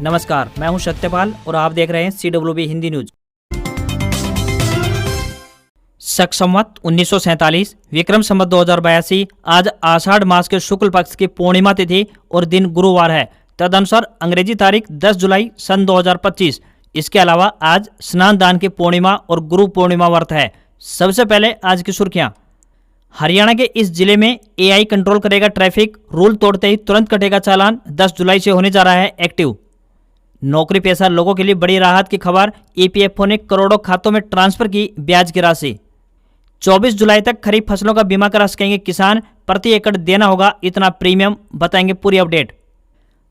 नमस्कार, मैं हूं सत्यपाल और आप देख रहे हैं CWB हिंदी न्यूज। शक संवत 1947 विक्रम संवत 2082 आज आषाढ़ मास के शुक्ल पक्ष की पूर्णिमा तिथि और दिन गुरुवार है। तदनुसार अंग्रेजी तारीख 10 जुलाई सन 2025। इसके अलावा आज स्नान दान की पूर्णिमा और गुरु पूर्णिमा व्रत है। सबसे पहले आज की सुर्खियां। हरियाणा के इस जिले में AI कंट्रोल करेगा ट्रैफिक, रूल तोड़ते ही तुरंत कटेगा चालान। 10 जुलाई से होने जा रहा है एक्टिव। नौकरी पेशा लोगों के लिए बड़ी राहत की खबर, EPFO ने करोड़ों खातों में ट्रांसफर की ब्याज की राशि। 24 जुलाई तक खरीफ फसलों का बीमा करा सकेंगे किसान, प्रति एकड़ देना होगा इतना प्रीमियम, बताएंगे पूरी update.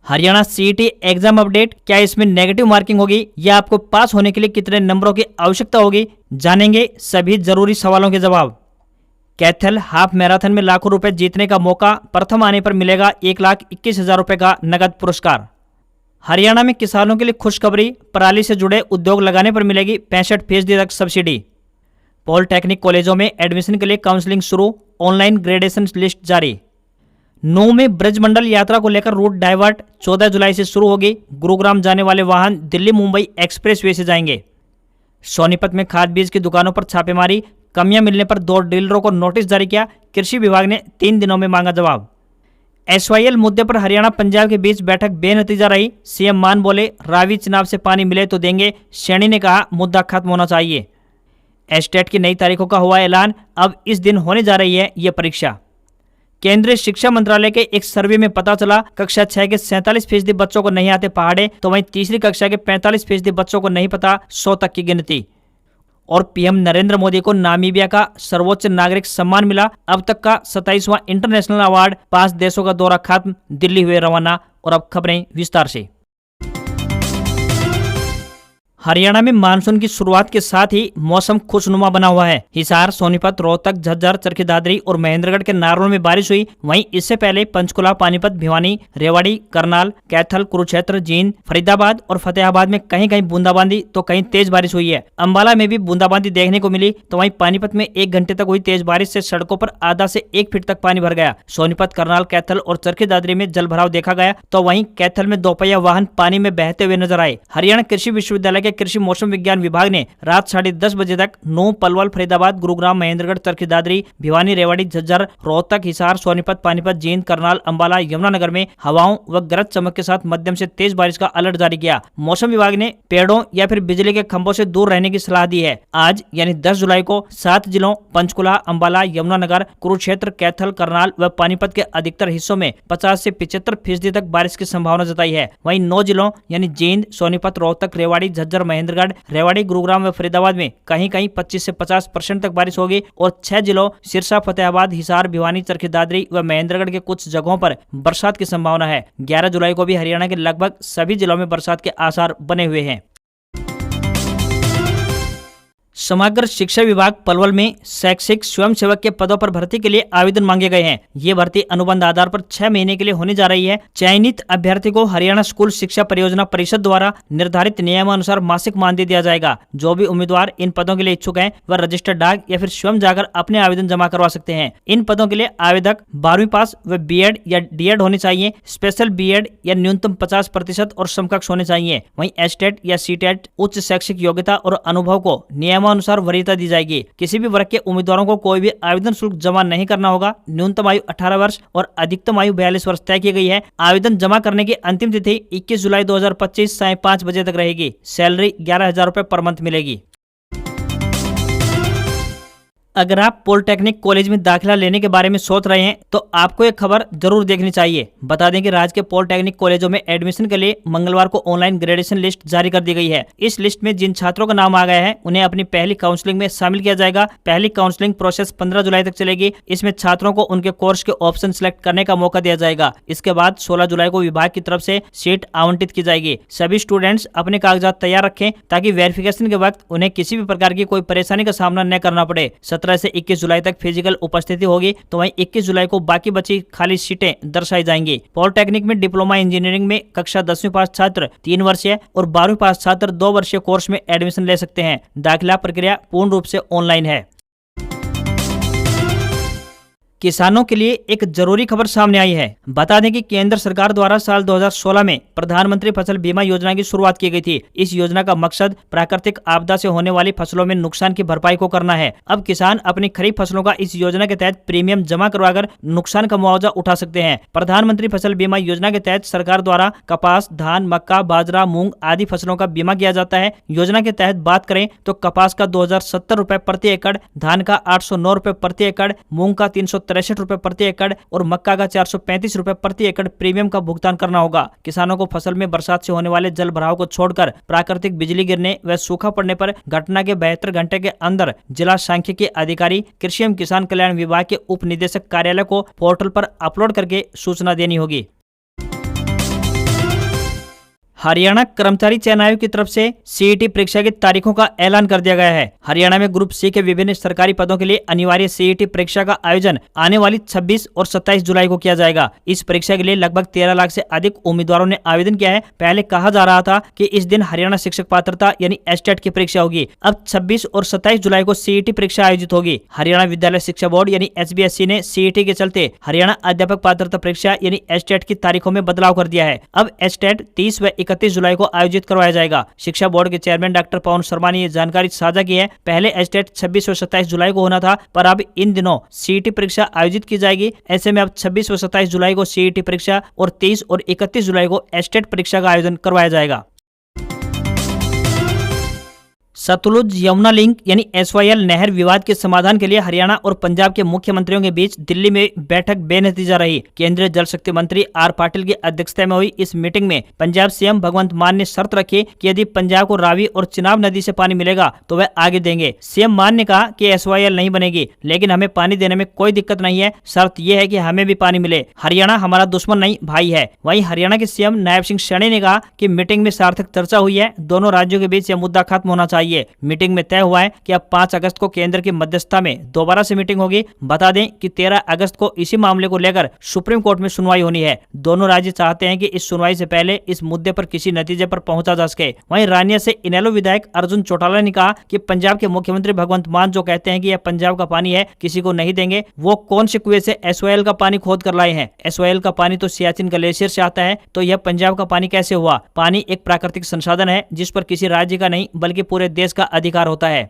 Haryana CET exam update, क्या इसमें नेगेटिव मार्किंग होगी या आपको पास होने के लिए कितने नंबरों की आवश्यकता होगी, जानेंगे सभी जरूरी सवालों के जवाब। कैथल हाफ मैराथन में लाखों रुपए जीतने का मौका, प्रथम आने पर मिलेगा 1,21,000 रुपए का नगद पुरस्कार। हरियाणा में किसानों के लिए खुशखबरी, पराली से जुड़े उद्योग लगाने पर मिलेगी 65% तक सब्सिडी। पॉलिटेक्निक कॉलेजों में एडमिशन के लिए काउंसलिंग शुरू, ऑनलाइन ग्रेडेशन लिस्ट जारी। 9 में ब्रजमंडल यात्रा को लेकर रूट डाइवर्ट, 14 जुलाई से शुरू होगी। गुरुग्राम जाने वाले वाहन दिल्ली मुंबई एक्सप्रेसवे से जाएंगे। सोनीपत में खाद बीज की दुकानों पर छापेमारी, कमियां मिलने पर 2 डीलरों को नोटिस जारी किया। कृषि विभाग ने 3 दिनों में मांगा जवाब। SYL मुद्दे पर हरियाणा पंजाब के बीच बैठक बेनतीजा रही। CM मान बोले, रावी चुनाव से पानी मिले तो देंगे। सैनी ने कहा मुद्दा खत्म होना चाहिए। एस्टेट की नई तारीखों का हुआ ऐलान, अब इस दिन होने जा रही है ये परीक्षा। केंद्रीय शिक्षा मंत्रालय के एक सर्वे में पता चला, कक्षा 6 के 47% बच्चों को नहीं आते पहाड़े, तो वहीं तीसरी कक्षा के 45% बच्चों को नहीं पता 100 तक की गिनती। और PM नरेंद्र मोदी को नामीबिया का सर्वोच्च नागरिक सम्मान मिला। अब तक का 27वां इंटरनेशनल अवार्ड, 5 देशों का दौरा खत्म, दिल्ली हुए रवाना। और अब खबरें विस्तार से। हरियाणा में मानसून की शुरुआत के साथ ही मौसम खुशनुमा बना हुआ है। हिसार, सोनीपत, रोहतक, झज्जर, चरखी दादरी और महेंद्रगढ़ के नारनौल में बारिश हुई। वहीं इससे पहले पंचकुला, पानीपत, भिवानी, रेवाड़ी, करनाल, कैथल, कुरुक्षेत्र, जींद, फरीदाबाद और फतेहाबाद में कहीं कहीं बूंदाबांदी तो कहीं तेज बारिश हुई है। अंबाला में भी बूंदाबांदी देखने को मिली। तो वहीं पानीपत में 1 घंटे तक हुई तेज बारिश से सड़कों पर आधा से 1 फीट तक पानी भर गया। सोनीपत, करनाल, कैथल और चरखी दादरी में जल भराव देखा गया। तो वहीं कैथल में दोपहिया वाहन पानी में बहते हुए नजर आए। हरियाणा कृषि विश्वविद्यालय के कृषि मौसम विज्ञान विभाग ने रात 10:30 बजे तक नूंह, पलवल, फरीदाबाद, गुरुग्राम, महेंद्रगढ़, चरखी दादरी, भिवानी, रेवाड़ी, झज्जर, रोहतक, हिसार, सोनीपत, पानीपत, जींद, करनाल, अंबाला, यमुनानगर में हवाओं व गरज चमक के साथ मध्यम से तेज बारिश का अलर्ट जारी किया। मौसम विभाग ने पेड़ों या फिर बिजली के खंभों से दूर रहने की सलाह दी है। आज यानी 10 जुलाई को 7 जिलों पंचकुला, अंबाला, यमुनानगर, कुरुक्षेत्र, कैथल, करनाल व पानीपत के अधिकतर हिस्सों में 50 से 75% तक बारिश की संभावना जताई है। वहीं 9 जिलों यानी जींद, सोनीपत, रोहतक, रेवाड़ी, झज्जर, महेंद्रगढ़, रेवाड़ी, गुरुग्राम व फरीदाबाद में कहीं कहीं 25 से 50% तक बारिश होगी। और 6 जिलों सिरसा, फतेहाबाद, हिसार, भिवानी, चरखी दादरी व महेंद्रगढ़ के कुछ जगहों पर बरसात की संभावना है। 11 जुलाई को भी हरियाणा के लगभग सभी जिलों में बरसात के आसार बने हुए हैं। समग्र शिक्षा विभाग पलवल में शैक्षिक स्वयंसेवक के पदों पर भर्ती के लिए आवेदन मांगे गए हैं। ये भर्ती अनुबंध आधार पर 6 महीने के लिए होने जा रही है। चयनित अभ्यर्थी को हरियाणा स्कूल शिक्षा परियोजना परिषद द्वारा निर्धारित नियमानुसार मासिक मानदेय दिया जाएगा। जो भी उम्मीदवार इन पदों के लिए इच्छुक हैं वह रजिस्टर्ड डाक या फिर स्वयं जाकर अपने आवेदन जमा करवा सकते हैं। इन पदों के लिए आवेदक 12वीं पास व B.Ed या D.Ed होनी चाहिए। स्पेशल B.Ed या न्यूनतम 50% और समकक्ष होने चाहिए। वहीं एस्टेट या CTET उच्च शैक्षिक योग्यता और अनुभव को नियमानुसार वरीयता दी जाएगी। किसी भी वर्ग के उम्मीदवारों को कोई भी आवेदन शुल्क जमा नहीं करना होगा। न्यूनतम आयु 18 वर्ष और अधिकतम आयु 42 वर्ष तय की गई है। आवेदन जमा करने की अंतिम तिथि 21 जुलाई 2025 सायं 5 बजे तक रहेगी। सैलरी 11,000 रुपए पर मंथ मिलेगी। अगर आप पॉलिटेक्निक कॉलेज में दाखिला लेने के बारे में सोच रहे हैं तो आपको एक खबर जरूर देखनी चाहिए। बता दें कि राज्य के पॉलिटेक्निक कॉलेजों में एडमिशन के लिए मंगलवार को ऑनलाइन ग्रेडेशन लिस्ट जारी कर दी गई है। इस लिस्ट में जिन छात्रों का नाम आ गया है उन्हें अपनी पहली काउंसलिंग में शामिल किया जाएगा। पहली काउंसलिंग प्रोसेस 15 जुलाई तक चलेगी। इसमें छात्रों को उनके कोर्स के ऑप्शन सिलेक्ट करने का मौका दिया जाएगा। इसके बाद 16 जुलाई को विभाग की तरफ से सीट आवंटित की जाएगी। सभी स्टूडेंट्स अपने कागजात तैयार रखें ताकि वेरिफिकेशन के वक्त उन्हें किसी भी प्रकार की कोई परेशानी का सामना न करना पड़े। 17 से 21 जुलाई तक फिजिकल उपस्थिति होगी। तो वहीं 21 जुलाई को बाकी बची खाली सीटें दर्शाई जाएंगी। पॉलिटेक्निक में डिप्लोमा इंजीनियरिंग में कक्षा 10वीं पास छात्र 3 वर्षीय और 12वीं पास छात्र 2 वर्षीय कोर्स में एडमिशन ले सकते हैं। दाखिला प्रक्रिया पूर्ण रूप से ऑनलाइन है। किसानों के लिए एक जरूरी खबर सामने आई है। बता दें कि केंद्र सरकार द्वारा साल 2016 में प्रधानमंत्री फसल बीमा योजना की शुरुआत की गई थी। इस योजना का मकसद प्राकृतिक आपदा से होने वाली फसलों में नुकसान की भरपाई को करना है। अब किसान अपनी खरीफ फसलों का इस योजना के तहत प्रीमियम जमा करवाकर नुकसान का मुआवजा उठा सकते हैं। प्रधानमंत्री फसल बीमा योजना के तहत सरकार द्वारा कपास, धान, मक्का, बाजरा, मूंग आदि फसलों का बीमा किया जाता है। योजना के तहत बात करें तो कपास का 2070 रुपए प्रति एकड़, धान का 809 रुपए प्रति एकड़, मूंग का 363 रुपए प्रति एकड़ और मक्का का 435 रुपए प्रति एकड़ प्रीमियम का भुगतान करना होगा। किसानों को फसल में बरसात से होने वाले जल भराव को छोड़कर प्राकृतिक बिजली गिरने व सूखा पड़ने पर घटना के 72 घंटे के अंदर जिला सांख्यिकी अधिकारी, कृषि एवं किसान कल्याण विभाग के उप निदेशक कार्यालय को पोर्टल पर अपलोड करके सूचना देनी होगी। हरियाणा कर्मचारी चयन आयोग की तरफ से सीईटी परीक्षा की तारीखों का ऐलान कर दिया गया है। हरियाणा में ग्रुप सी के विभिन्न सरकारी पदों के लिए अनिवार्य सीईटी परीक्षा का आयोजन आने वाली 26 और 27 जुलाई को किया जाएगा। इस परीक्षा के लिए लगभग 13 लाख से अधिक उम्मीदवारों ने आवेदन किया है। पहले कहा जा रहा था कि इस दिन हरियाणा शिक्षक पात्रता यानी एस्टेट की परीक्षा होगी। अब 26 और 27 जुलाई को सीईटी परीक्षा आयोजित होगी। हरियाणा विद्यालय शिक्षा बोर्ड यानी HBSC ने सीईटी के चलते हरियाणा अध्यापक पात्रता परीक्षा यानी एस्टेट की तारीखों में बदलाव कर दिया है। अब एस्टेट 30 व 31 जुलाई को आयोजित करवाया जाएगा। शिक्षा बोर्ड के चेयरमैन डॉक्टर पवन शर्मा ने ये जानकारी साझा की है। पहले एस्टेट 26 और 27 जुलाई को होना था, पर अब इन दिनों सीईटी परीक्षा आयोजित की जाएगी। ऐसे में अब 26 और 27 जुलाई को सीईटी परीक्षा और 30 और 31 जुलाई को एस्टेट परीक्षा का आयोजन करवाया जाएगा। सतलुज यमुना लिंक यानी SYL नहर विवाद के समाधान के लिए हरियाणा और पंजाब के मुख्यमंत्रियों के बीच दिल्ली में बैठक बेनतीजा रही। केंद्रीय जल शक्ति मंत्री R पाटिल की अध्यक्षता में हुई इस मीटिंग में पंजाब सीएम भगवंत मान ने शर्त रखी कि यदि पंजाब को रावी और चिनाब नदी से पानी मिलेगा तो वह आगे देंगे। सीएम मान ने कहा कि SYL नहीं बनेगी, लेकिन हमें पानी देने में कोई दिक्कत नहीं है, शर्त यह है कि हमें भी पानी मिले। हरियाणा हमारा दुश्मन नहीं, भाई है। वहीं हरियाणा के सीएम नायब सिंह सैनी ने कहा कि मीटिंग में सार्थक चर्चा हुई है, दोनों राज्यों के बीच यह मुद्दा खत्म होना चाहिए। मीटिंग में तय हुआ है कि अब 5 अगस्त को केंद्र की मध्यस्थता में दोबारा से मीटिंग होगी। बता दें कि 13 अगस्त को इसी मामले को लेकर सुप्रीम कोर्ट में सुनवाई होनी है। दोनों राज्य चाहते हैं कि इस सुनवाई से पहले इस मुद्दे पर किसी नतीजे पर पहुंचा जा सके। वहीं रानिया से इनेलो विधायक अर्जुन चौटाला ने कहा कि पंजाब के मुख्यमंत्री भगवंत मान जो कहते हैं कि यह पंजाब का पानी है, किसी को नहीं देंगे, वो कौन से कुएं से SYL का पानी खोद कर लाए हैं? SYL का पानी तो सियाचिन ग्लेशियर से आता है, तो यह पंजाब का पानी कैसे हुआ? पानी एक प्राकृतिक संसाधन है जिस पर किसी राज्य का नहीं बल्कि पूरे देश का अधिकार होता है।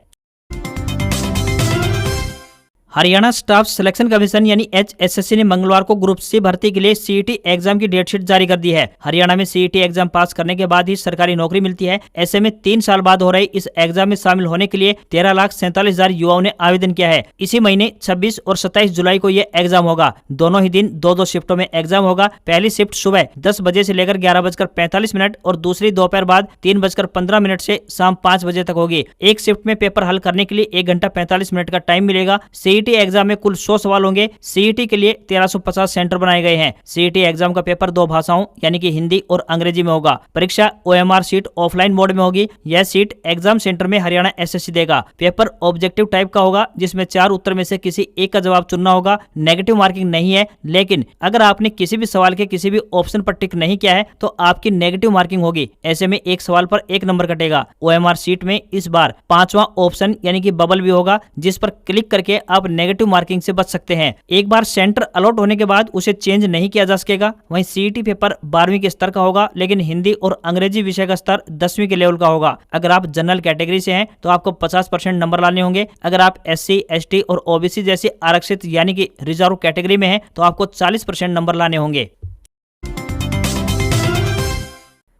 हरियाणा स्टाफ सिलेक्शन कमीशन यानी HSSC ने मंगलवार को ग्रुप सी भर्ती के लिए सीईटी एग्जाम की डेटशीट जारी कर दी है। हरियाणा में सीईटी एग्जाम पास करने के बाद ही सरकारी नौकरी मिलती है। ऐसे में 3 साल बाद हो रही इस एग्जाम में शामिल होने के लिए 13,47,000 युवाओं ने आवेदन किया है। इसी महीने 26 और 27 जुलाई को ये एग्जाम होगा। दोनों ही दिन 2-2 शिफ्टों में एग्जाम होगा। पहली शिफ्ट सुबह 10 बजे से लेकर 11:45 और दूसरी दोपहर बाद 3:15 से शाम 5 बजे तक होगी। एक शिफ्ट में पेपर हल करने के लिए 1 घंटा 45 मिनट का टाइम मिलेगा। सीईटी एग्जाम में कुल 100 सवाल होंगे। सीईटी के लिए 1350 सेंटर बनाए गए हैं। सीईटी एग्जाम का पेपर 2 भाषाओं यानी कि हिंदी और अंग्रेजी में होगा। परीक्षा OMR सीट ऑफलाइन मोड में होगी। यह सीट एग्जाम सेंटर में हरियाणा SSC देगा। पेपर ऑब्जेक्टिव टाइप का होगा, जिसमें 4 उत्तर में से किसी एक का जवाब चुनना होगा। नेगेटिव मार्किंग नहीं है, लेकिन अगर आपने किसी भी सवाल के किसी भी ऑप्शन पर टिक नहीं किया है तो आपकी नेगेटिव मार्किंग होगी। ऐसे में एक सवाल पर 1 नंबर कटेगा। OMR सीट में इस बार 5वां ऑप्शन यानी कि बबल भी होगा, जिस पर क्लिक करके आप नेगेटिव मार्किंग से बच सकते हैं। एक बार सेंटर अलॉट होने के बाद उसे चेंज नहीं किया जा सकेगा। वहीं सीईटी पेपर 12वीं के स्तर का होगा, लेकिन हिंदी और अंग्रेजी विषय का स्तर 10वीं के लेवल का होगा। अगर आप जनरल कैटेगरी से हैं तो आपको 50% नंबर लाने होंगे। अगर आप SC, ST और OBC जैसी आरक्षित यानी कि रिजर्व कैटेगरी में हैं तो आपको 40% नंबर लाने होंगे।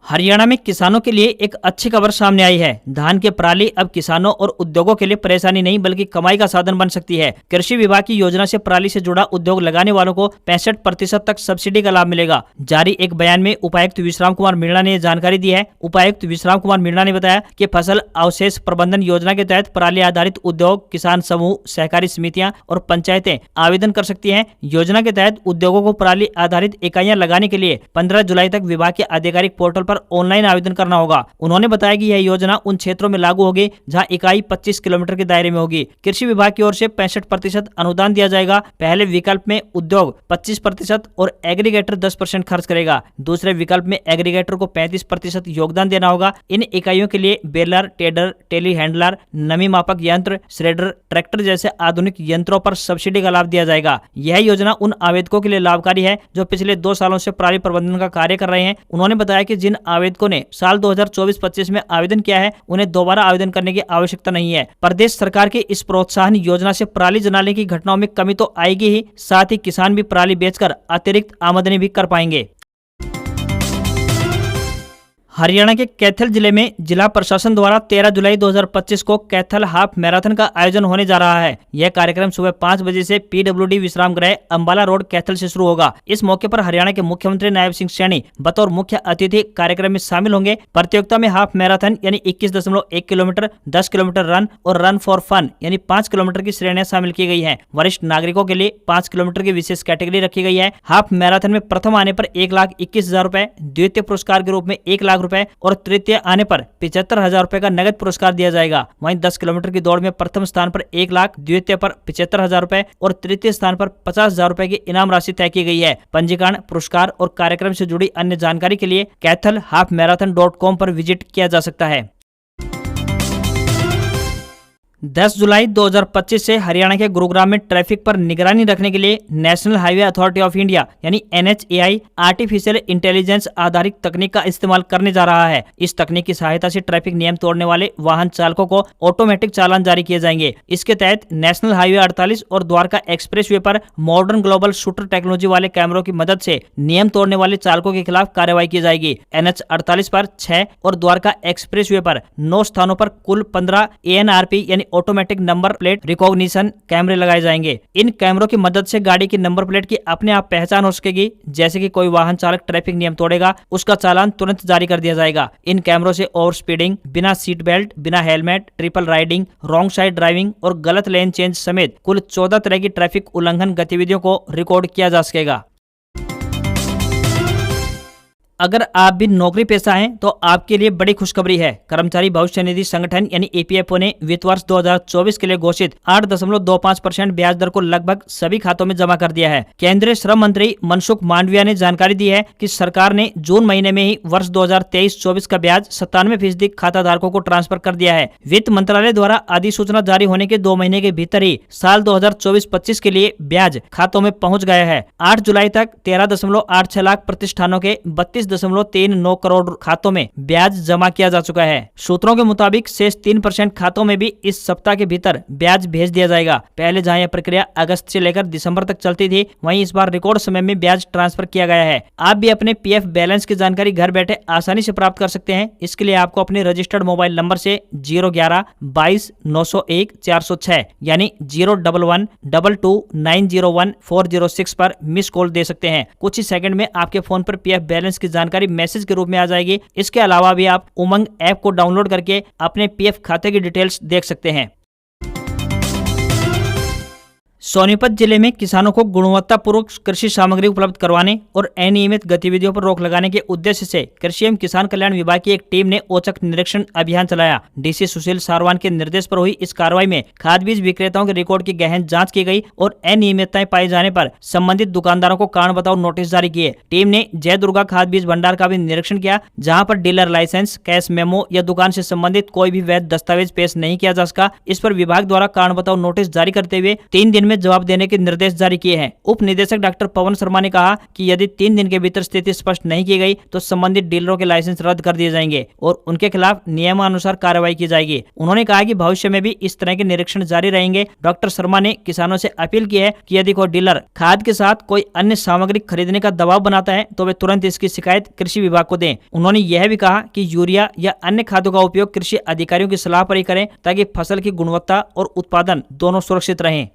हरियाणा में किसानों के लिए एक अच्छी खबर सामने आई है। धान के पराली अब किसानों और उद्योगों के लिए परेशानी नहीं बल्कि कमाई का साधन बन सकती है। कृषि विभाग की योजना से पराली से जुड़ा उद्योग लगाने वालों को 65% तक सब्सिडी का लाभ मिलेगा। जारी एक बयान में उपायुक्त विश्राम कुमार मीणा ने जानकारी दी है। उपायुक्त विश्राम कुमार मीणा ने बताया कि फसल अवशेष प्रबंधन योजना के तहत पराली आधारित उद्योग, किसान समूह, सहकारी समितियां और पंचायतें आवेदन कर सकती हैं। योजना के तहत उद्योगों को पराली आधारित इकाइयां लगाने के लिए 15 जुलाई तक विभाग के आधिकारिक पोर्टल पर पर ऑनलाइन आवेदन करना होगा। उन्होंने बताया कि यह योजना उन क्षेत्रों में लागू होगी जहां इकाई 25 किलोमीटर के दायरे में होगी। कृषि विभाग की ओर से 65% अनुदान दिया जाएगा। पहले विकल्प में उद्योग 25% और एग्रीगेटर 10% खर्च करेगा। दूसरे विकल्प में एग्रीगेटर को 35% योगदान देना होगा। इन इकाइयों के लिए बेलर, टेडर, टेली हैंडलर, नमी मापक यंत्र, श्रेडर, ट्रैक्टर जैसे आधुनिक यंत्रों पर सब्सिडी का लाभ दिया जाएगा। यह योजना उन आवेदकों के लिए लाभकारी है जो पिछले 2 सालों से पराली प्रबंधन का कार्य कर रहे हैं। उन्होंने बताया कि जिन आवेदकों ने साल 2024-25 में आवेदन किया है उन्हें दोबारा आवेदन करने की आवश्यकता नहीं है। प्रदेश सरकार की इस प्रोत्साहन योजना से पराली जलाने की घटनाओं में कमी तो आएगी ही, साथ ही किसान भी पराली बेचकर अतिरिक्त आमदनी भी कर पाएंगे। हरियाणा के कैथल जिले में जिला प्रशासन द्वारा 13 जुलाई 2025 को कैथल हाफ मैराथन का आयोजन होने जा रहा है। यह कार्यक्रम सुबह 5 बजे से PWD विश्राम गृह अंबाला रोड कैथल से शुरू होगा। इस मौके पर हरियाणा के मुख्यमंत्री नायब सिंह सैनी बतौर मुख्य अतिथि कार्यक्रम में शामिल होंगे। प्रतियोगिता में हाफ मैराथन यानी 21.1 किलोमीटर, 10 किलोमीटर रन और रन फॉर फन यानी 5 किलोमीटर की श्रेणियां शामिल की गई है। वरिष्ठ नागरिकों के लिए 5 किलोमीटर की विशेष कैटेगरी रखी गई है। हाफ मैराथन में प्रथम आने पर 1,21,000 रुपए, द्वितीय पुरस्कार के रूप में 1 लाख रुपए और तृतीय आने पर 75,000 रुपए का नगद पुरस्कार दिया जाएगा। वहीं 10 किलोमीटर की दौड़ में प्रथम स्थान पर 1 लाख, द्वितीय पर 75,000 रुपए और तृतीय स्थान पर 50,000 रुपए की इनाम राशि तय की गई है। पंजीकरण, पुरस्कार और कार्यक्रम से जुड़ी अन्य जानकारी के लिए कैथलhalfmarathon.com पर विजिट किया जा सकता है। 10 जुलाई 2025 से हरियाणा के गुरुग्राम में ट्रैफिक पर निगरानी रखने के लिए national highway authority of India यानी NHAI आर्टिफिशियल इंटेलिजेंस आधारित तकनीक का इस्तेमाल करने जा रहा है। इस तकनीक की सहायता से ट्रैफिक नियम तोड़ने वाले वाहन चालकों को ऑटोमेटिक चालान जारी किए जाएंगे। इसके तहत नेशनल हाईवे 48 और द्वारका एक्सप्रेसवे पर मॉडर्न ग्लोबल शूटर टेक्नोलॉजी वाले कैमरों की मदद से नियम तोड़ने वाले चालकों के खिलाफ कार्रवाई की जाएगी। NH 48 पर 6 और द्वारका एक्सप्रेसवे पर 9 स्थानों पर कुल 15 ANRP यानी ऑटोमेटिक नंबर प्लेट रिकॉग्निशन कैमरे लगाए जाएंगे। इन कैमरों की मदद से गाड़ी की नंबर प्लेट की अपने आप पहचान हो सकेगी। जैसे कि कोई वाहन चालक ट्रैफिक नियम तोड़ेगा, उसका चालान तुरंत जारी कर दिया जाएगा। इन कैमरों से ओवर स्पीडिंग, बिना सीट बेल्ट, बिना helmet, triple riding, wrong side driving और गलत लेन चेंज समेत कुल 14 तरह की ट्रैफिक उल्लंघन गतिविधियों को रिकॉर्ड किया जा सकेगा। अगर आप भी नौकरी पेशा हैं तो आपके लिए बड़ी खुशखबरी है। कर्मचारी भविष्य निधि संगठन यानी EPFO ने वित्त वर्ष 2024 के लिए घोषित 8.25% ब्याज दर को लगभग सभी खातों में जमा कर दिया है। केंद्रीय श्रम मंत्री मनसुख मांडविया ने जानकारी दी है कि सरकार ने जून महीने में ही वर्ष 2023-24 का ब्याज 97% खाता धारकों को ट्रांसफर कर दिया है। वित्त मंत्रालय द्वारा अधिसूचना जारी होने के 2 महीने के भीतर ही साल 2024-25 के लिए ब्याज खातों में पहुंच गया है। 8 जुलाई तक 13.86 लाख प्रतिष्ठानों के 32.39 करोड़ खातों में ब्याज जमा किया जा चुका है। सूत्रों के मुताबिक शेष 3% खातों में भी इस सप्ताह के भीतर ब्याज भेज दिया जाएगा। पहले जहां यह प्रक्रिया अगस्त से लेकर दिसंबर तक चलती थी, वहीं इस बार रिकॉर्ड समय में ब्याज ट्रांसफर किया गया है। आप भी अपने PF बैलेंस की जानकारी घर बैठे आसानी से प्राप्त कर सकते हैं। इसके लिए आपको अपने रजिस्टर्ड मोबाइल नंबर से 011 22 901 406 यानी 011 22 901 406 पर मिस कॉल दे सकते हैं। कुछ ही सेकंड में आपके फोन पर PF बैलेंस की जानकारी मैसेज के रूप में आ जाएगी। इसके अलावा भी आप उमंग ऐप को डाउनलोड करके अपने PF खाते की डिटेल्स देख सकते हैं। सोनीपत जिले में किसानों को गुणवत्तापूर्ण कृषि सामग्री उपलब्ध करवाने और अनियमित गतिविधियों पर रोक लगाने के उद्देश्य से कृषि एवं किसान कल्याण विभाग की एक टीम ने औचक निरीक्षण अभियान चलाया। DC सुशील सारवान के निर्देश पर हुई इस कार्रवाई में खाद बीज विक्रेताओं के रिकॉर्ड की गहन जांच की गई और अनियमितताएं पाए जाने पर संबंधित दुकानदारों को कारण बताओ नोटिस जारी किए। टीम ने जय दुर्गा खाद बीज भंडार का भी निरीक्षण किया, जहाँ पर डीलर लाइसेंस, कैश मेमो या दुकान से संबंधित कोई भी वैध दस्तावेज पेश नहीं किया जा सका। इस पर विभाग द्वारा कारण बताओ नोटिस जारी करते हुए 3 दिन में जवाब देने के निर्देश जारी किए हैं। उप निदेशक डॉक्टर पवन शर्मा ने कहा कि यदि 3 दिन के भीतर स्थिति स्पष्ट नहीं की गई तो संबंधित डीलरों के लाइसेंस रद्द कर दिए जाएंगे और उनके खिलाफ नियमानुसार कार्रवाई की जाएगी। उन्होंने कहा कि भविष्य में भी इस तरह के निरीक्षण जारी रहेंगे। डॉक्टर शर्मा ने किसानों से अपील की है कि यदि कोई डीलर खाद के साथ कोई अन्य सामग्री खरीदने का दबाव बनाता है तो वे तुरंत इसकी शिकायत कृषि विभाग को दें। उन्होंने यह भी कहा कि यूरिया या अन्य खादों का उपयोग कृषि अधिकारियों की सलाह पर ही करें ताकि फसल की गुणवत्ता और उत्पादन दोनों सुरक्षित रहें।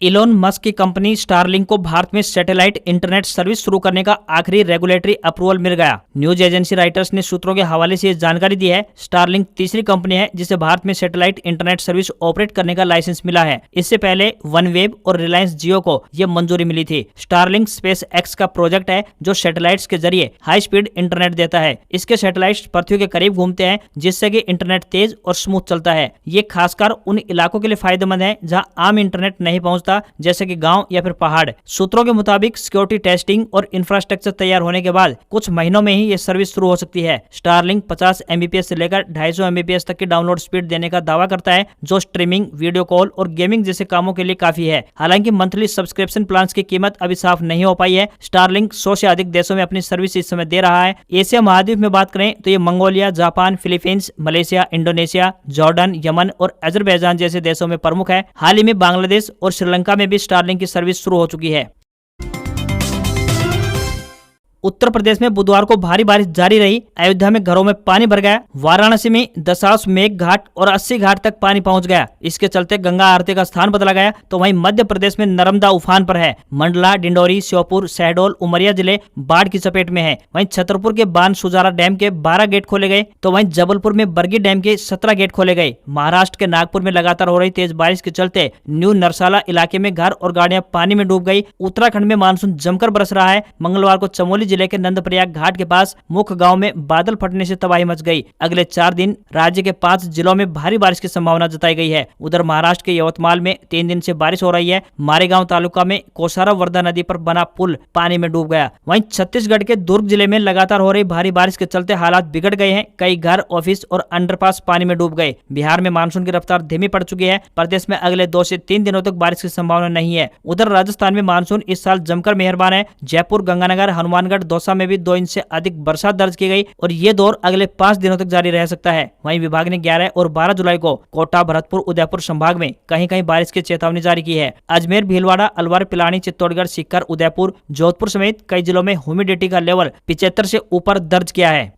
इलोन मस्क की कंपनी स्टारलिंक को भारत में सैटेलाइट इंटरनेट सर्विस शुरू करने का आखिरी रेगुलेटरी अप्रूवल मिल गया। न्यूज एजेंसी रॉयटर्स ने सूत्रों के हवाले से जानकारी दी है। स्टारलिंक तीसरी कंपनी है जिसे भारत में सैटेलाइट इंटरनेट सर्विस ऑपरेट करने का लाइसेंस मिला है। इससे पहले वनवेब और रिलायंस जियो को यह मंजूरी मिली थी। स्टारलिंक स्पेस एक्स का प्रोजेक्ट है जो सैटेलाइट्स के जरिए हाई स्पीड इंटरनेट देता है। इसके सैटेलाइट्स पृथ्वी के करीब घूमते हैं जिससे कि इंटरनेट तेज और स्मूथ चलता है। ये खासकर उन इलाकों के लिए फायदेमंद है जहां आम इंटरनेट नहीं पहुंचता, जैसे कि गांव या फिर पहाड़। सूत्रों के मुताबिक सिक्योरिटी टेस्टिंग और इंफ्रास्ट्रक्चर तैयार होने के बाद कुछ महीनों में ही ये सर्विस शुरू हो सकती है। स्टारलिंक 50 Mbps से लेकर 250 Mbps तक की डाउनलोड स्पीड देने का दावा करता है, जो स्ट्रीमिंग, वीडियो कॉल और गेमिंग जैसे कामों के लिए काफी है। हालांकि मंथली सब्सक्रिप्शन प्लान्स की कीमत अभी साफ नहीं हो पाई है। स्टारलिंक 100 से अधिक देशों में अपनी सर्विस इस समय दे रहा है। एशिया महाद्वीप में बात करें तो ये Mongolia, Japan, Philippines, Malaysia, Indonesia, Jordan, Yemen और अजरबैजान जैसे देशों में प्रमुख है। हाल ही में बांग्लादेश और श्रीलंका में भी स्टारलिंक की सर्विस शुरू हो चुकी है। उत्तर प्रदेश में बुधवार को भारी बारिश जारी रही। अयोध्या में घरों में पानी भर गया। वाराणसी में दशाश्व मेघ घाट और 80 घाट तक पानी पहुंच गया। इसके चलते गंगा आरती का स्थान बदला गया। तो वहीं मध्य प्रदेश में नर्मदा उफान पर है। मंडला, डिंडोरी, श्योपुर, शहडोल, उमरिया जिले बाढ़ की चपेट में है। वहीं छतरपुर के बान सुजारा डैम के 12 गेट खोले गए। तो वहीं जबलपुर में बरगी डैम के 17 गेट खोले गए। महाराष्ट्र के नागपुर में लगातार हो रही तेज बारिश के चलते न्यू नरसाला इलाके में घर और गाड़ियां पानी में डूब गई। उत्तराखंड में मानसून जमकर बरस रहा है। मंगलवार को चमोली जिले के नंदप्रयाग घाट के पास मुख्य गांव में बादल फटने से तबाही मच गई। अगले 4 दिन राज्य के 5 जिलों में भारी बारिश की संभावना जताई गई है। उधर महाराष्ट्र के यवतमाल में 3 दिन से बारिश हो रही है। मारेगांव तालुका में कोसारा वर्धा नदी पर बना पुल पानी में डूब गया। वहीं छत्तीसगढ़ के दुर्ग जिले में लगातार हो रही भारी बारिश के चलते हालात बिगड़ गए हैं। कई घर, ऑफिस और अंडरपास पानी में डूब गए। बिहार में मानसून की रफ्तार धीमी पड़ चुकी है। प्रदेश में अगले 2 से 3 दिनों तक बारिश की संभावना नहीं है। उधर राजस्थान में मानसून इस साल जमकर मेहरबान है। जयपुर, गंगानगर, हनुमानगढ़, दौसा में भी 2 इंच से अधिक बरसात दर्ज की गई और ये दौर अगले 5 दिनों तक जारी रह सकता है। वहीं विभाग ने 11 और 12 जुलाई को कोटा, भरतपुर, उदयपुर संभाग में कहीं कहीं बारिश की चेतावनी जारी की है। अजमेर, भीलवाड़ा, अलवर, पिलानी, चित्तौड़गढ़, सीकर, उदयपुर, जोधपुर समेत कई जिलों में ह्यूमिडिटी का लेवल 75 से ऊपर दर्ज किया है।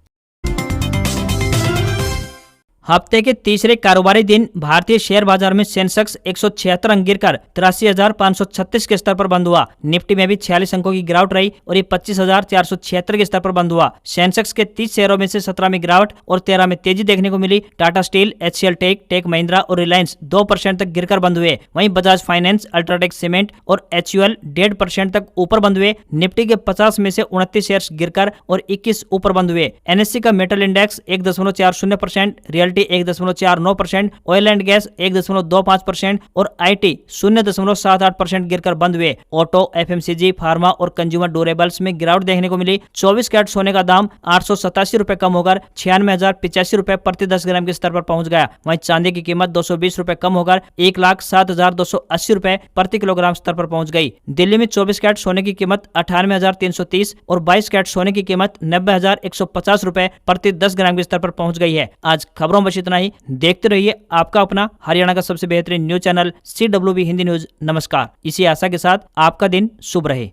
हफ्ते के तीसरे कारोबारी दिन भारतीय शेयर बाजार में सेंसेक्स 176 अंक गिरकर 83,536 के स्तर पर बंद हुआ। निफ्टी में भी 46 अंकों की गिरावट रही और ये 25,476 के स्तर पर बंद हुआ। सेंसेक्स के 30 शेयरों में से 17 में गिरावट और 13 में तेजी देखने को मिली। Tata Steel, HCL Tech, Tech Mahindra और रिलायंस 2% तक गिरकर बंद हुए। वहीं बजाज फाइनेंस, अल्ट्राटेक सीमेंट और HUL 1.5% तक ऊपर बंद हुए। निफ्टी के 50 में से 29 शेयर्स गिरकर और 21 ऊपर बंद हुए। NSE का metal index 1.40%, realty 1.49%, oil and gas 1.25% और IT 0.78% गिरकर बंद हुए। ऑटो, FMCG, फार्मा और कंज्यूमर ड्यूरेबल्स में गिरावट देखने को मिली। 24 कैरेट सोने का दाम 887 रुपए कम होकर 96,085 रुपए प्रति 10 ग्राम के स्तर पर पहुंच गया। वहीं चांदी की कीमत 220 रुपए कम होकर 1,07,280 रुपए प्रति किलोग्राम स्तर पर पहुंच गई। दिल्ली में 24 कैरेट सोने की कीमत 98,330 और 22 कैरेट सोने की कीमत 90,150 रुपए प्रति 10 ग्राम के स्तर पर पहुंच गई है। आज खबरों बस इतना ही। देखते रहिए आपका अपना हरियाणा का सबसे बेहतरीन news channel CWB Hindi news. नमस्कार। इसी आशा के साथ आपका दिन शुभ रहे।